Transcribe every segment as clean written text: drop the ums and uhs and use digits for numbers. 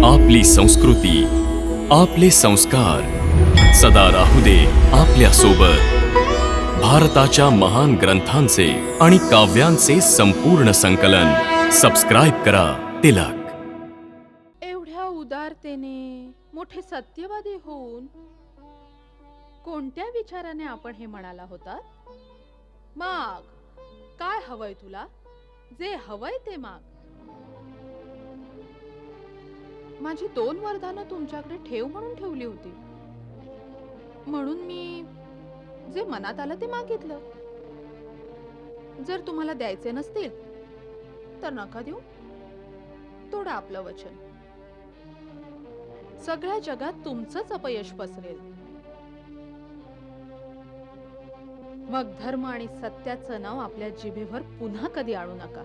आपली संस्कृती, आपले संस्कार सदा राहू दे आपल्या सोबत. भारताच्या महान ग्रंथांचे आणि काव्यांचे संपूर्ण संकलन सबस्क्राइब करा तिलक. एवढ्या उदारतेने मोठे सत्यवादी होऊन कोणत्या विचाराने आपण हे म्हणाला होता? माग, काय हवंय तुला? जे हवंय ते माग. माझी 2 वरदानं तुमच्याकडे ठेव म्हणून ठेवली होती, म्हणून मी जे मनात आलं ते मागितलं. जर तुम्हाला द्यायचे नसतील तर नका देऊ. तोडा आपलं वचन. सगळ्या जगात तुमचंच अपयश पसरेल. मग धर्म आणि सत्याचं नाव आपल्या जिभेवर पुन्हा कधी आणू नका.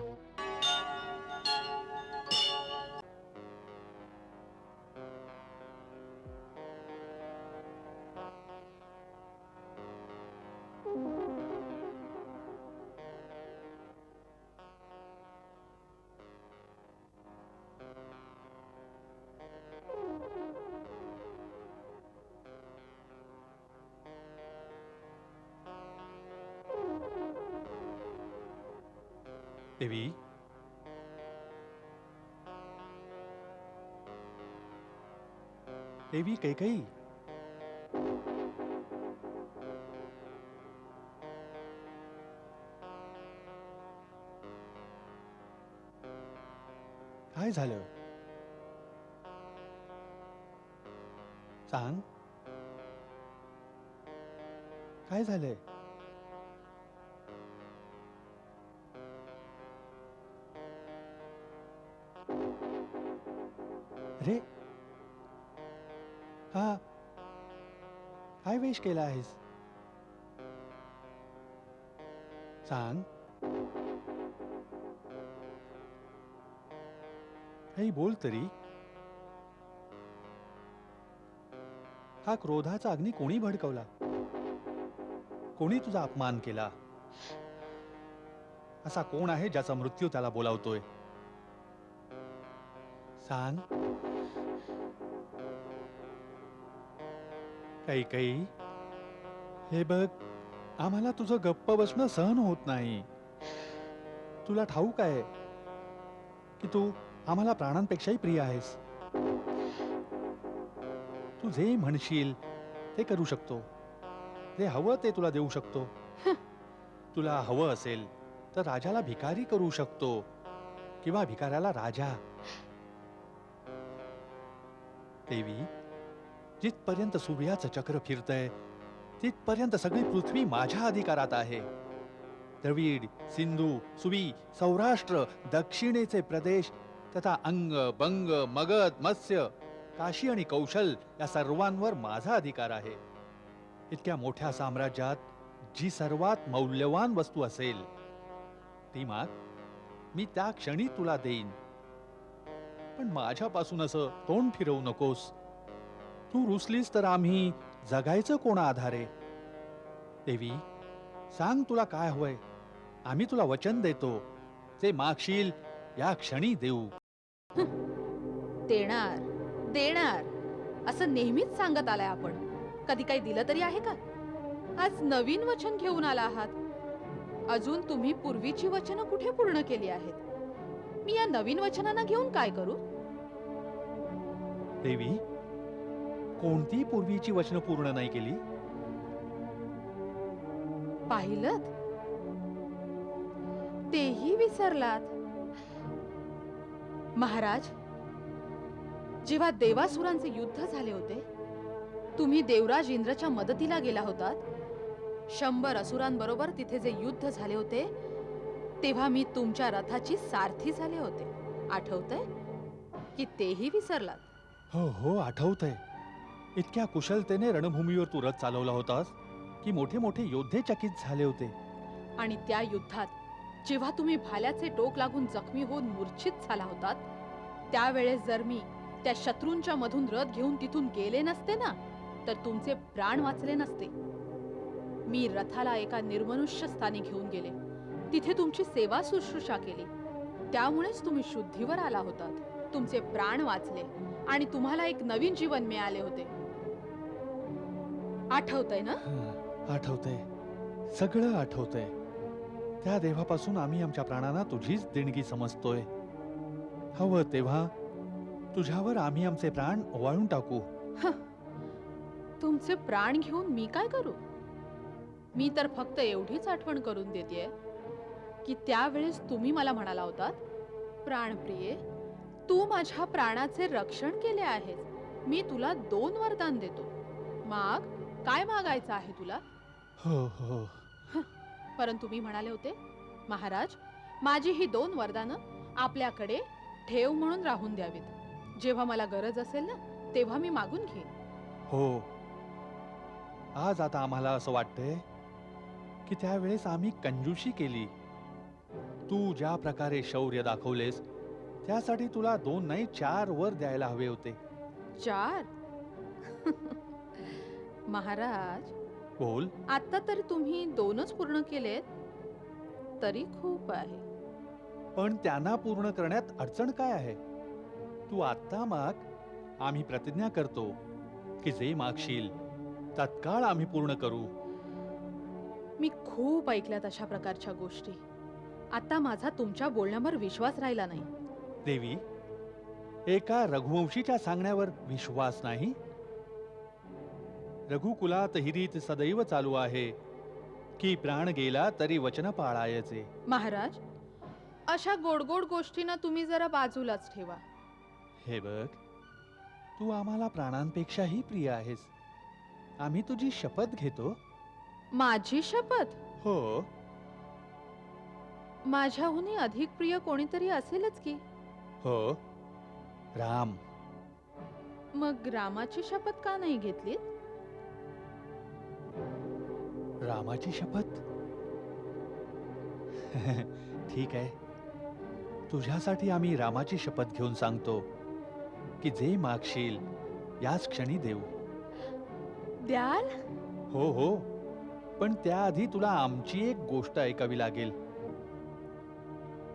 देवी, देवी कैकेयी, काय झालं? सांग, काय झालंय? अरे, हा काय वेश केला आहेस? सांग, काही बोल तरी. हा क्रोधाचा अग्नी कोणी भडकवला? कोणी तुझा अपमान केला? असा कोण आहे ज्याचा मृत्यू त्याला बोलावतोय? सांग. कैकेयी, हे बघ, आम्हाला तुझं गप्प बसणं सहन होत नाही. तुला ठाऊक आहे की तू आम्हाला प्राणांपेक्षाही प्रिय आहेस. तू जे म्हणशील ते करू शकतो. जे हवं ते तुला देऊ शकतो. तुला हवं असेल तर राजाला भिकारी करू शकतो किंवा भिकाऱ्याला राजा. देवी, जिथपर्यंत सूर्याचं चक्र फिरतंय तिथपर्यंत सगळी पृथ्वी माझ्या अधिकारात आहे. द्रविड, सिंधू, सुवी, सौराष्ट्र, दक्षिणेचे प्रदेश तथा अंग, बंग, मगध, मत्स्य, काशी आणि कौशल या सर्वांवर माझा अधिकार आहे. इतक्या मोठ्या साम्राज्यात जी सर्वात मौल्यवान वस्तू असेल ती माग, मी त्या क्षणी तुला देईन. पण माझ्यापासून असं तोंड फिरवू नकोस. तू रुसलीस तर आम्ही जगायचं कोणा आधारे? देवी, सांग तुला काय हवंय. आम्ही तुला वचन देतो, जे मागशील या क्षणी देऊ. देणार देणार असं नेहमीच सांगत आलाय आपण. कधी काही दिलं तरी आहे का? आज नवीन वचन घेऊन आला आहात. अजून तुम्ही पूर्वीची वचनं कुठे पूर्ण केली आहेत? मी या नवीन वचनांना घेऊन काय करू? देवी, कोणती पूर्वीची वचनं पूर्ण नाही केली? पाहिलं, तेही विसरलात. महाराज, जेव्हा देवासुरांचे युद्ध झाले होते, तुम्ही देवराज इंद्रच्या मदतीला गेला होतात. 100 असुरांबरोबर तिथे जे युद्ध झाले होते तेव्हा मी तुमच्या रथाची सारथी झाले होते. आठवतंय की तेही विसरलात? हो हो, आठवतंय. इतक्या कुशलतेने रणभूमीवर तू रथ चालवला होतास की मोठे मोठे योद्धे चकित झाले होते. आणि त्या युद्धात जेव्हा तुम्ही भाल्याचे टोक लागून जखमी होऊन मूर्छित झाला होतात, त्यावेळेस जर मी त्या शत्रूंच्या मधून रथ घेऊन तिथून गेले नसते ना, तर तुमचे प्राण वाचले नसते. मी रथाला एका निर्मनुष्य स्थानी घेऊन गेले. तिथे तुमची सेवा शुश्रूषा केली. त्यामुळेच तुम्ही शुद्धीवर आला होतात. तुमचे प्राण वाचले आणि तुम्हाला एक नवीन जीवन मिळाले होते. आठवतंय ना? आठवतंय, सगळं आठवतंय. त्या देवापासून आम्ही आमच्या प्राणांना तुझीच देणगी समजतोय. हवं तेव्हा तुझ्यावर आम्ही आमचे प्राण ओवाळून टाकू. तुमचे प्राण घेऊन मी काय करू? मी तर फक्त एवढीच आठवण करून देतेय की त्यावेळेस तुम्ही मला म्हणाला होतात, प्राणप्रिये, तू माझ्या प्राणाचे रक्षण केले आहेस. मी तुला 2 वरदान देतो. माग, काय मागायचं आहे तुला? हो हो. परंतु मी म्हणाले होते, महाराज, माझी ही 2 वरदानं आपल्याकडे ठेव म्हणून राहून द्यावीत. जेव्हा मला गरज असेल ना, तेव्हा मी मागून घेईन. हो. आज आता आम्हाला असं वाटतंय की त्यावेळेस आम्ही कंजूशी केली. तू ज्या प्रकारे शौर्य दाखवलेस त्यासाठी तुला 2 नाही 4 वर द्यायला हवे होते. 4? महाराज, बोल. आता तर तुम्ही 2च पूर्ण केलेत, तरी खूप आहे. पण त्यांना पूर्ण करण्यात अडचण काय आहे? तू आत्ता माग, आम्ही प्रतिज्ञा करतो की जे मागशील तत्काळ आम्ही पूर्ण करू. मी खूप ऐकल्यात अशा प्रकारच्या गोष्टी. आता माझा तुमच्या बोलण्यावर विश्वास राहिला नाही. देवी, एका रघुवंशीच्या सांगण्यावर विश्वास नाही? रघुकुलात ही रीत सदैव चालू आहे की प्राण गेला तरी वचन पाळायचे. महाराज, अशा गोडगोड गोष्टींना तुम्ही जरा बाजूलाच ठेवा. हे बघ, तू आम्हाला प्राणांपेक्षाही प्रिय आहेस. आम्ही तुझी शपथ घेतो. माझी शपथ? हो. माझ्याहूनही अधिक प्रिय कोणीतरी असेलच की. हो, राम. मग रामाची शपथ का नाही घेतली? रामाची शपथ? ठीक आहे, तुझ्यासाठी आम्ही रामाची शपथ घेऊन सांगतो की जे मागशील याच क्षणी देऊ. द्याल? हो हो, पण त्याआधी तुला आमची एक गोष्ट ऐकावी लागेल.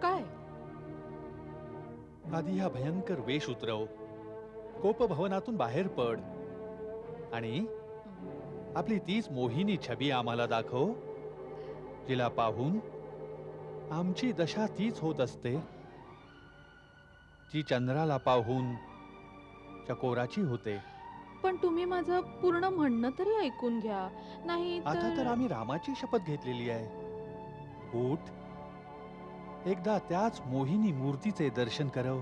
काय? आधी हा भयंकर वेश उतरव, कोपभवनातून बाहेर पड आणि आपली तीच मोहिनी छबी आम्हाला दाखव, जिला पाहून आमची दशा तीच होत असते, जी चंद्राला पाहून चकोराची होते. पण तुम्ही माझं पूर्ण म्हणणं तरी ऐकून घ्या. नाही आता तर आम्ही रामाची शपथ घेतलेली आहे. उठ, एकदा त्याच मोहिनी मूर्तीचे दर्शन करव.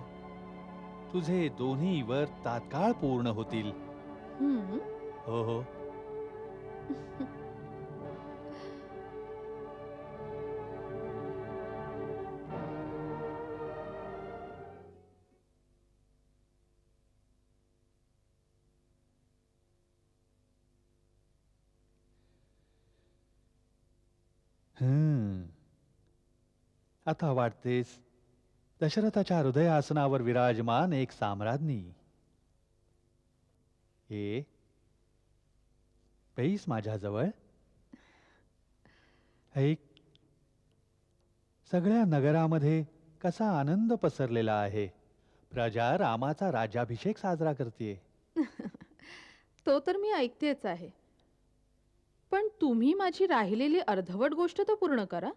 तुझे दोन्ही वर तात्काळ पूर्ण होतील. हो हो. आता वाटतेस दशरथाच्या हृदयासनावर विराजमान एक साम्राज्ञी. हे पैस माझ्याजवळ ऐक. सगळ्या नगरामध्ये कसा आनंद पसरलेला आहे. प्रजा रामाचा राज्याभिषेक साजरा करते. तो तर मी ऐकतेच आहे. पण तुम्ही माझी राहिलेली अर्धवट गोष्ट तर पूर्ण करा.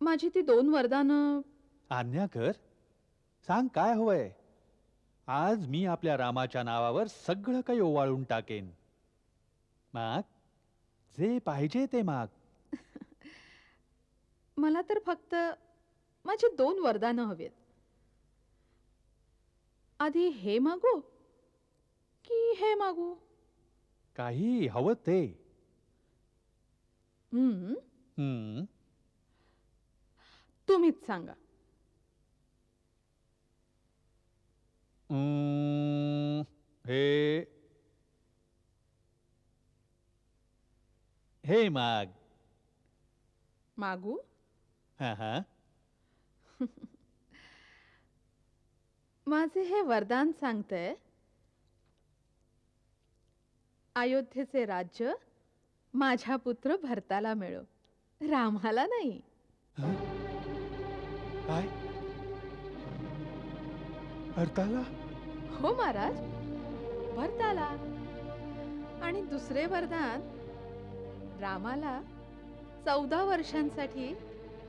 माझी ती 2 वरदानं. आज्ञा कर. सांग काय हवंय. आज मी आपल्या रामाच्या नावावर सगळं काही ओवाळून टाकेन. माग, जे पाहिजे ते माग. मला तर फक्त माझी 2 वरदानं हवीत. आधी हे मागू की हे मागू? काही हवं ते. हम्म, तुम्हीच सांगा. हे हे माग. मागू? हा हा. माझे हे वरदान सांगतंय, अयोध्येचे राज्य माझ्या पुत्र भरताला मिळो, रामाला नाही. काय? अर्थाला हो महाराज, भरताला. आणि दुसरे वरदान, रामाला 14 वर्षांसाठी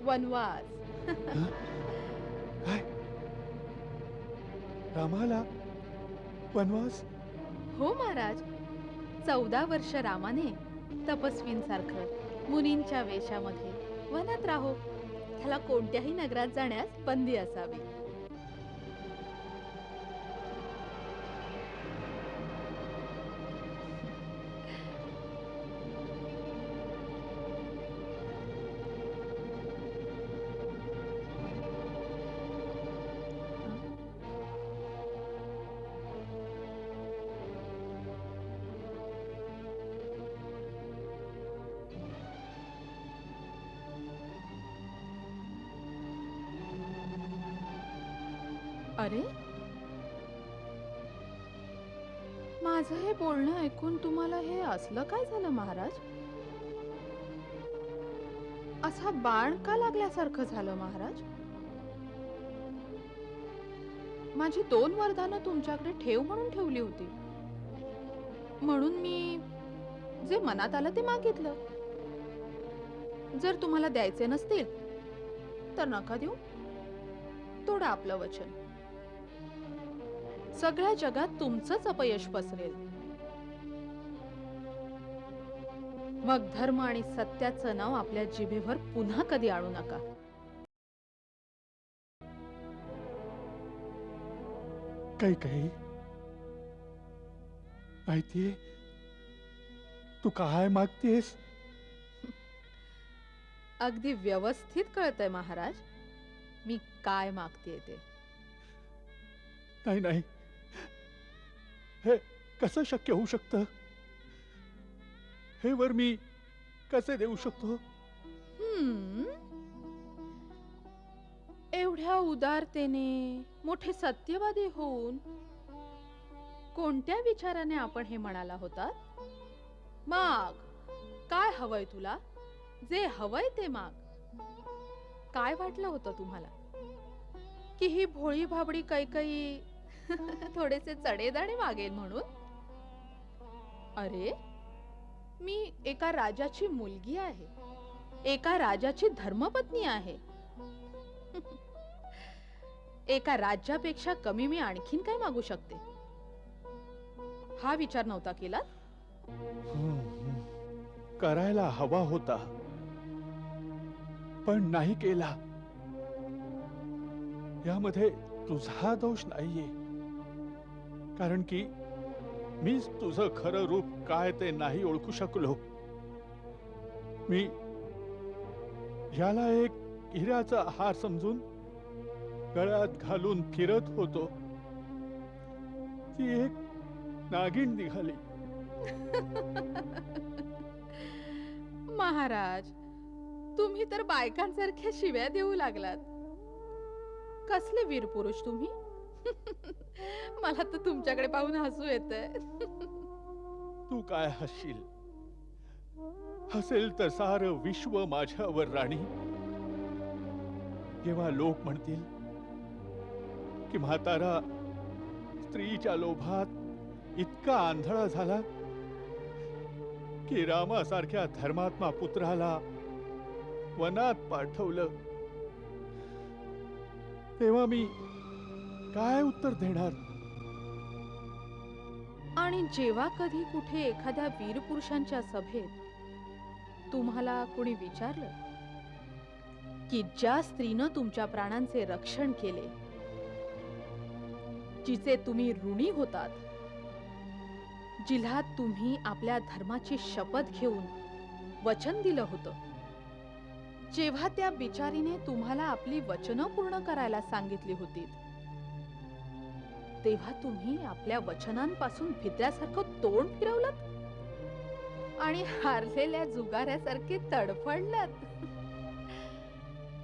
वनवास. काय? रामाला वनवास? हो महाराज, 14 वर्ष रामाने तपस्वींसारखं मुनींच्या वेशामध्ये वनात राहो. त्याला कोणत्याही नगरात जाण्यास बंदी असावी. अरे, माझं हे बोलणं ऐकून तुम्हाला हे असलं काय झालं महाराज? असा बाण का लागल्यासारखं झालं महाराज? माझी 2 वरदानं तुमच्याकडे ठेव म्हणून ठेवली होती, म्हणून मी जे मनात आलं ते मागितलं. जर तुम्हाला द्यायचे नसतील तर नका देऊ. तोडा आपलं वचन. सगळ्या जगात तुमचंच अपयश पसरेल. मग धर्म आणि सत्याचं नाव आपल्या जिभेवर पुन्हा कधी आणू नका. काही माहितीये तू काय मागतेस? अगदी व्यवस्थित कळतंय महाराज, मी काय मागतेय ते. नाही, हे कसं शक्य होऊ शकतं? हे वर मी कसे देऊ शकतो? एवढ्या उदारतेने मोठे सत्यवादी होऊन कोणत्या विचाराने आपण हे म्हणाला होता? माग, काय हवंय तुला? जे हवंय ते माग. काय वाटलं होतं तुम्हाला की ही भोळी भाबडी कैकई थोडेसे चडेदाणे मागेल म्हणून? अरे, मी एका राजाची मुलगी आहे, एका राजाची धर्मपत्नी आहे. एका राज्यापेक्षा कमी मी आणखीन काय मागू शकते? हा विचार नव्हता केला? करायला हवा होता, पण नाही केला. यामध्ये तुझा दोष नाहीये, कारण की मीच तुझं खरं रूप काय ते नाही ओळखू शकलो. मी याला एक हिऱ्याचा हार समजून गळ्यात घालून फिरत होतो. ती एक नागिण निघाली. महाराज, तुम्ही तर बायकांसारख्या शिव्या देऊ लागलात. कसले वीर पुरुष तुम्ही. मला तर तुमच्याकडे पाहून हसू येतंय. तू काय हसशील? हसेल तर सारं विश्व माझ्यावर राणी. जेव्हा लोक म्हणतील की म्हातारा स्त्रीच्या लोभात इतका आंधळा झाला की रामासारख्या धर्मात्मा पुत्राला वनात पाठवलं, तेव्हा मी काय उत्तर देणार? आणि जेव्हा कधी कुठे एखाद्या वीर पुरुषांच्या सभेत तुम्हाला कोणी विचारलं की ज्या स्त्रीनं तुमच्या प्राणांचे रक्षण केले, जिचे तुम्ही ऋणी होतात, जिल्हा तुम्ही आपल्या धर्माची शपथ घेऊन वचन दिलं होतं, जेव्हा त्या बिचारीने तुम्हाला आपली वचनं पूर्ण करायला सांगितली होती, तेव्हा तुम्ही आपल्या वचनांपासून भित्र्यासारखं तोंड फिरवलं आणि हारलेल्या जुगाऱ्यासारखे तडफडलात.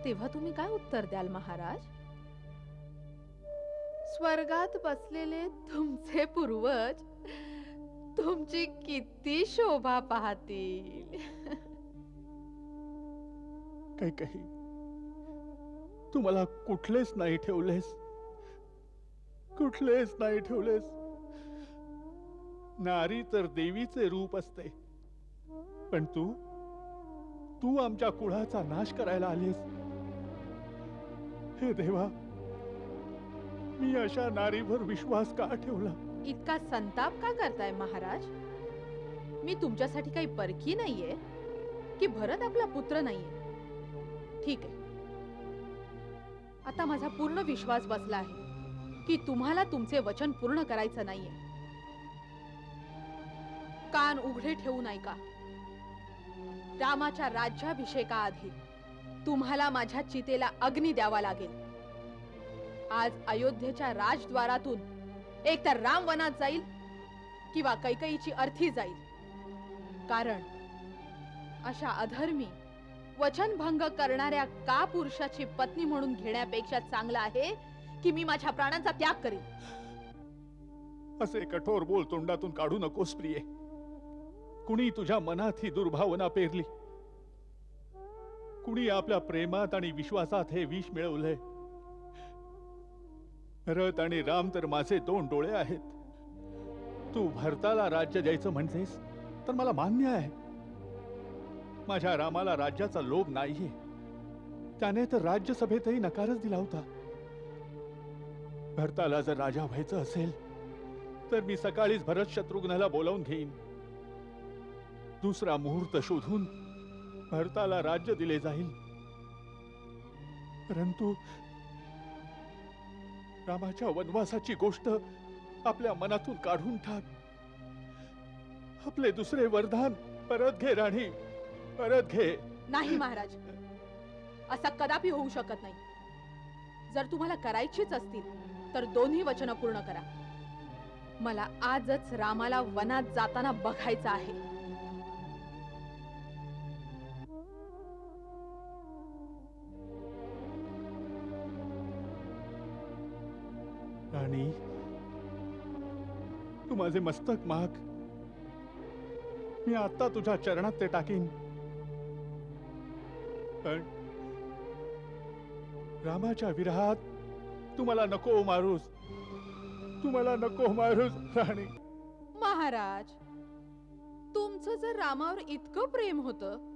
तेव्हा तुम्ही काय उत्तर द्याल महाराज? स्वर्गात बसलेले तुमचे पूर्वज तुमची किती शोभा पाहतील. काही तू मला कुठलेच नाही ठेवलेस, कुठलेच नाही ठेवलेस. नारी तर देवीचे रूप असते, पण तू तू आमच्या कुळाचा नाश करायला आलीस. हे देवा, मी अशा नारीवर विश्वास का ठेवला? इतका संताप का करताय महाराज? मी तुमच्यासाठी काही परकी नाहीये की भरत आपला पुत्र नाहीये. ठीक आहे, आता माझा पूर्ण विश्वास बसला आहे की तुम्हाला तुमचे वचन पूर्ण करायचं नाहीये. कान उघडे ठेवून ऐका. रामाच्या राज्याभिषेकाआधी तुम्हाला माझ्या चितेला अग्नी द्यावा लागेल. आज अयोध्येच्या राजद्वारातून एकतर राम वनात जाईल किंवा कैकईची अर्थी जाईल. कारण अशा अधर्मी वचनभंग करणाऱ्या का पुरुषाची पत्नी म्हणून घेण्यापेक्षा चांगलं आहे की मी माझ्या प्राणांचा त्याग करीन. असे कठोर बोल तोंडातून काढू नकोस प्रिये. कुणी तुझ्या मनात ही दुर्भावना पेरली? कुणी आपल्या प्रेमात आणि विश्वासात हे विष मिळवलंय? भरत आणि राम तर माझे दोन डोळे आहेत. तू भरताला राज्य द्यायचं म्हणतेस तर मला मान्य आहे. माझ्या रामाला राज्याचा लोभ नाहीये. त्याने तर राज्यसभेतही नकारच दिला होता. भरताला जर राजा व्हायचं असेल तर मी सकाळीच भरत शत्रुघ्नाला बोलावून घेईन. दुसरा मुहूर्त शोधून भरताला राज्य दिले जाईल. परंतु रामाच्या वनवासाची गोष्ट आपल्या मनातून काढून टाक. आपले दुसरे वरदान परत घे राणी, परत घे. नाही महाराज, असं कदापि होऊ शकत नाही. जर तुम्हाला करायचीच असतील तर दोन्ही वचन पूर्ण करा. मला आजच रामाला वनात जाताना बघायचं आहे. राणी, तू माझे मस्तक माग. मी आता तुझ्या चरणात ते टाकीन. पण रामाच्या विरहात तू मला नको मारूस. तू मला नको मारूस राणी. महाराज, तुमचं जर रामावर इतकं प्रेम होतं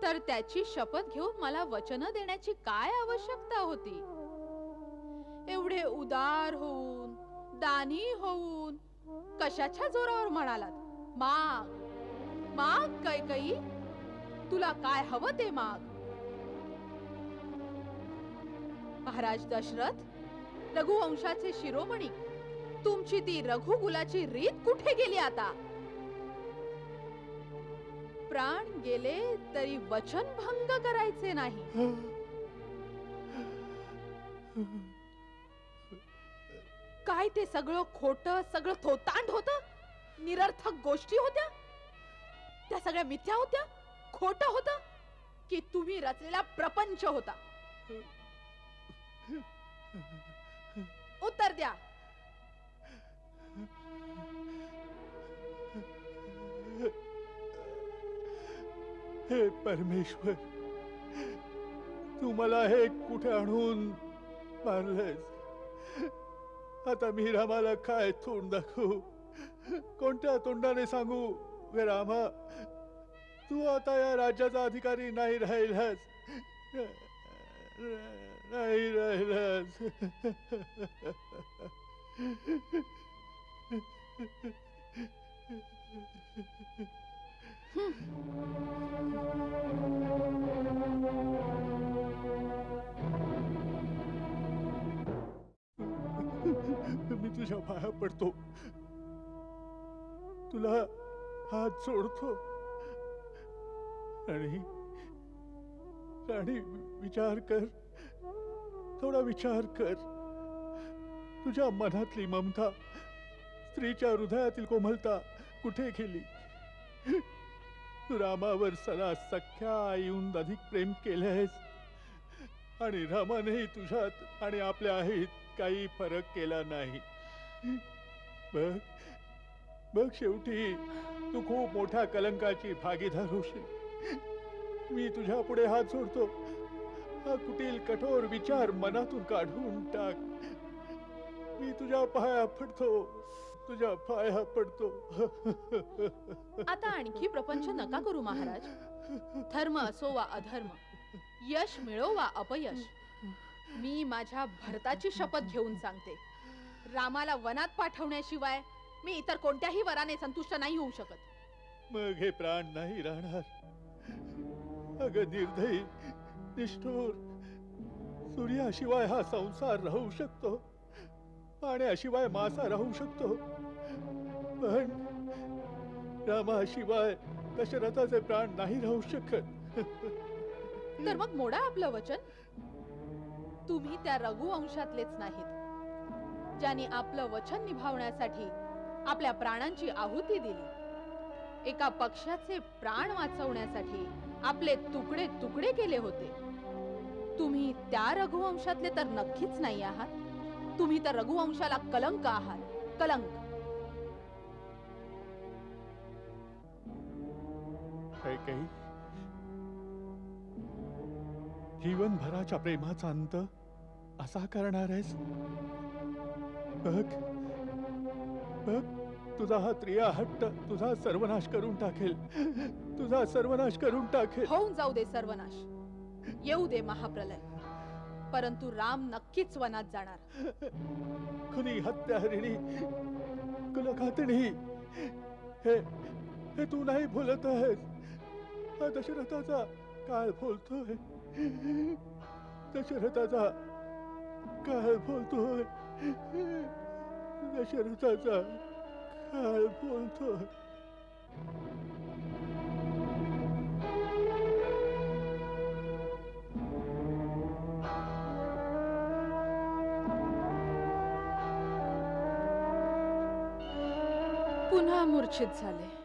तर त्याची शपथ घेऊन मला वचन देण्याची काय आवश्यकता होती? एवढे उदार होऊन, दानी होऊन कशाच्या जोरावर म्हणालात? माग माग कैकई, तुला काय हवं ते माग. महाराज दशरथ, रघुवंशाचे शिरोमणी, तुमची ती रघुकुलाची रीत कुठे गेली आता? प्राण गेले तरी वचन भंग करायचे नाही. काय ते सगळं खोटं, सगळं थोतांड होतं? निरर्थक गोष्टी होत्या? त्या सगळ्या मिथ्या होत्या? खोटं होतं की तुम्ही रचलेला प्रपंच होता? उत्तर द्या. हे परमेश्वर, तू मला हे कुठे आणून मारलंस? आता मी रामाला काय तोंड दाखवू? कोणत्या तोंडाने सांगू रामा, तू आता या राज्याचा अधिकारी नाही राहिलास, नाही राहिलास. मी तुझ्या पाया पडतो, तुला हात जोडतो. आणि राणी, विचार कर, थोडा विचार कर. तुझ्या मनातली ममता, स्त्रीच्या हृदयातील कोमलता कुठे गेली? तू रामावर सदा सख्या आईहून अधिक प्रेम केलेस, आणि रामानेही तुझ्यात आणि आपल्या आईत काही फरक केला नाही. बघ बघ, शेवटी तू खूप मोठ्या कलंकाची भागीदार होशील. मी तुझ्या पुढे हात जोडतो, हा कुटील कठोर विचार मनातून काढून टाक. तुझ्या पाया पडतो, तुझ्या पाया पडतो. आता आणखी प्रपंच नका करू महाराज. धर्म असो वा अधर्म, यश मिळो वा अपयश, मी माझ्या भरताची शपथ घेऊन सांगते, रामाला वनात पाठवण्याशिवाय मी इतर कोणत्याही वराने संतुष्ट नाही होऊ शकत. मग हे प्राण नाही राहणार. अगं निर्दयी, निष्ठुर, सूर्याशिवाय हा संसार राहू शकतो, पाण्याशिवाय मासा राहू शकतो, पण रामाशिवाय दशरथाचे प्राण नाही राहू शकत. तर मग मोडा आपलं वचन. तुम्ही त्या रघुवंशातलेच नाहीत ज्यांनी आपलं वचन निभावण्यासाठी आपल्या प्राणांची आहुती दिली. एका पक्षाचे प्राण वाचवण्यासाठी आपले तुकडे तुकडे केले होते. तुम्ही त्या रघुवंशातले तर नक्कीच नाही आहात. तुम्ही तर रघुवंशाला कलंक आहात, कलंक. कैकेयी, जीवनभराच्या प्रेमाचा अंत असा करणार आहेस? बघ बघ, तुझा हा त्रिया हट्ट तुझा सर्वनाश करून टाकेल, तुझा सर्वनाश करून टाकेल. होऊन जाऊ दे सर्वनाश, येऊ दे महाप्रलय, परंतु राम नक्कीच वनात जाणार. खुनी, हत्यारिणी, कुलघातिणी, हे तू नाही बोलत आहेस. हा दशरथाचा काळ बोलतोय, दशरथाचा काळ बोलतोय, दशरथाचा काळ बोलतोय. पुन्हा मूर्छित झाले.